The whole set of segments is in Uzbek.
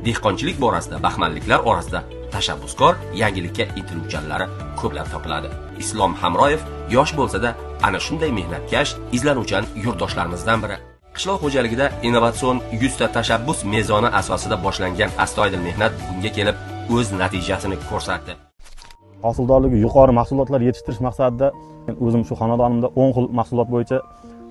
Dehqonchilik borasida baxmalliklar orasida tashabbuskor, yangilikka intiluvchanlari ko'plab topiladi. Islom Hamroyev yosh bo'lsa-da, ana shunday mehnatkash, izlanuvchan yurtdoshlarimizdan biri. Qishloq xo'jaligida innovatsion 100 ta tashabbus mezoni asosida boshlangan astoydil mehnat bunga kelib o'z natijasini ko'rsatdi. Hosildorligi yuqori mahsulotlar yetishtirish maqsadida men o'zim shu xonadonimda 10 xil mahsulot bo'yicha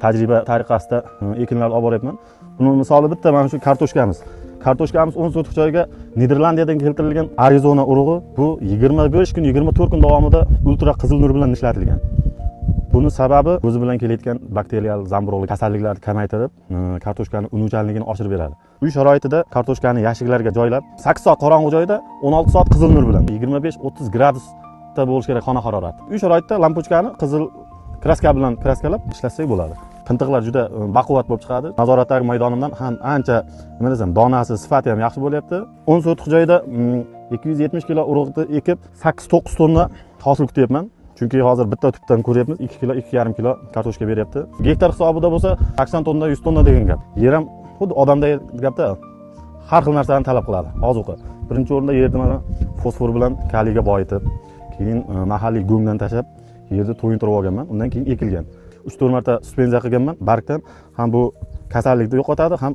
tajriba tariqasida ekinlar olib boryapman. Buning misoli bitta mana shu kartoshkamiz. Kartoshkamiz 10 sotix joyga Niderlandiyadan keltirilgan Arizona urug'i. Bu 25 kun, 24 kun davomida ultra qizil nur bilan ishlatilgan. Buni sababi o'zi bilan kelayotgan bakteriyal zamburug'lik kasalliklarni kamaytirib, kartoshkani unuvchanligini oshirib beradi. Uy sharoitida kartoshkani yashiklarga joylab, 8 soat qorong'u joyda 16 soat qizil nur bilan 25-30 gradusda bo'lishi kerak xona harorati. Uy sharoitida lampochkani qizil kraska bilan kraskalab ishlatsak bo'ladi. Qintiqlar juda baquvvat bo'lib chiqadi. Nazoratdagi maydonimdan ham ancha, nima desam, donasi, sifati ham yaxshi bo'lyapti. 10 sotix joyda 270 kilo urug'ni ekib 8-9 tonna hosil kutyapman. Chunki hozir bitta tubdan ko'ryapmiz, 2 kilo, 2,5 kilo kartoshka beryapti. Gektar hisobida bo'lsa 80 tonna, 100 tonna degan gap. Yer ham xuddi odamdagi gapda har xil narsani talab qiladi. Ozuqa. Birinchi o'rinda yerni mana fosfor bilan kaliga boyitib, keyin mahalliy go'ngdan tashab, yerni to'yintirib olganman. Undan keyin ekilgan. 3-4 marta suspenziya qilganman. Bargdan ham bu kasallikni yo'qotadi, ham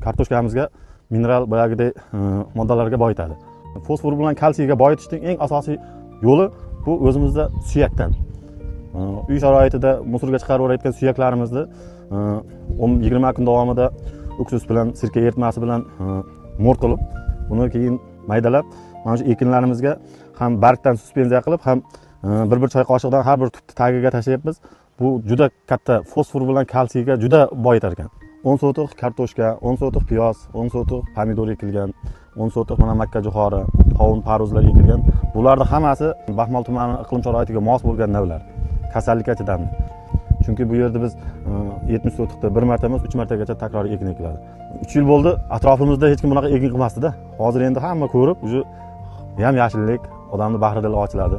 kartoshkamizga mineral boyagidek moddalarga boyitadi. Fosfor bilan kalsiyga boyitishning eng asosiy yo'li bu o'zimizda suyakdan. Uy sharoitida musorga chiqarib yuborayotgan suyaklarimizni 20 kun davomida uksus bilan, sirka eritmasi bilan mo'r qilib, uni keyin maydalab, mana shu ekinlarimizga ham bargdan suspenziya qilib, ham bir choy qoshiqdan har bir tubni tagiga tashlayapmiz. Bu juda katta fosfor bilan kalsiyga juda boyitar ekan. 10 sotix kartoshka, 10 sotix piyoz, 10 sotix pomidor ekilgan, 10 sotix mana makka jo'xori, qovun, paruzlar ekilgan. Bularning hammasi Baxmal tumani iqlim sharoitiga mos bo'lgan navlar. Kasallikka chidamli. Chunki bu yerda biz 70 sotixda bir marta emas, 3 martagacha takroriy ekin ekiladi. 3 yil bo'ldi, atrofimizda hech kim bunaqa ekin qilmasdi-da. Hozir endi hamma ko'rib, uje ham yashillik, odamni bahridili ochiladi.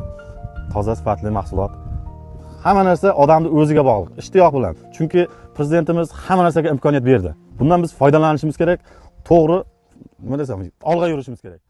Toza sifatli mahsulot. Hamma narsa odamni o'ziga bog'liq, ishtiyoq bilan. Chunki prezidentimiz hamma narsaga imkoniyat berdi. Bundan biz foydalanishimiz kerak, to'g'ri, nima desam, olg'a yurishimiz kerak.